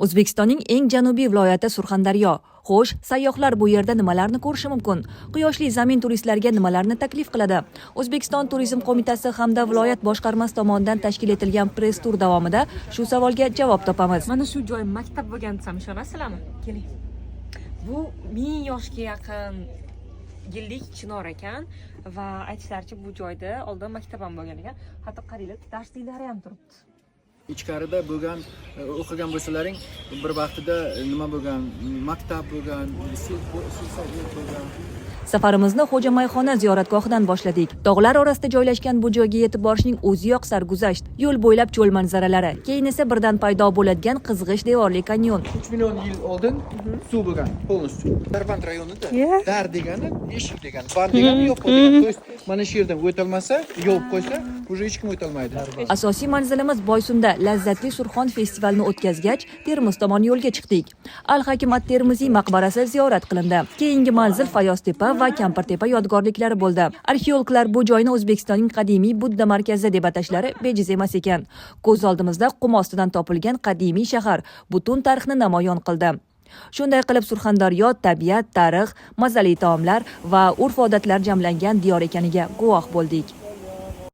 O'zbekistonning eng janubiy viloyati Surxondaryo. Xo'sh, sayyohlar bu yerda nimalarni ko'rishi mumkin? Quyoshli zamin turistlarga nimalarni taklif qiladi? O'zbekiston Turizm qo'mitasi hamda viloyat boshqarmasi tomonidan tashkil etilgan press tur davomida shu savolga javob topamiz. Mana shu joy maktab bo'lgan desam ishonasizlarmi? Keling. Bu 1000 yoshga yaqin yillik chinor ekan va aytishlaricha bu joyda oldin maktab ham bo'lgan ekan. Hatto qaranglar, darsliklari ham turibdi. Ichkarida bo'lgan o'qigan bo'lsalaring, bir vaqtida nima bo'lgan, maktab bo'lgan, bo'lgan. Safarimizni Xo'jamayxona ziyoratgohidan boshladik. Tog'lar orasida joylashgan bu joyga yetib borishning o'ziyoq sarguzasht. Yo'l bo'ylab cho'l manzaralari, keyin esa birdan paydo bo'ladigan qizg'ish devorli kanyon. 3 million yil oldin suv bo'lgan, полностью. Darband rayonida dar degani eshik degani, band degani yo'q bo'lgan. То есть mana shu yerdan o'tolmasa, yopib qo'ysa, уже hech kim o'tolmaydi. Asosiy manzilimiz Boysunda lazzatli Surxon festivalini o'tkazgach, Termiz tomon yo'lga chiqdik. Al-Hakim at-Termiziy maqbarasi ziyorat qilindi. Keyingi manzil Fayoztepa va Kampirtepa yodgorliklari bo'ldi. Arxeologlar bu joyni O'zbekistonning qadimiy Budda markazi deb atashlari bejiz emas ekan. Ko'z oldimizda qum ostidan topilgan qadimiy shahar butun tarixni namoyon qildi. Shunday qilib Surxondaryo tabiat, tarix, mazali taomlar va urf-odatlar jamlangan diyor ekaniga guvoh bo'ldik.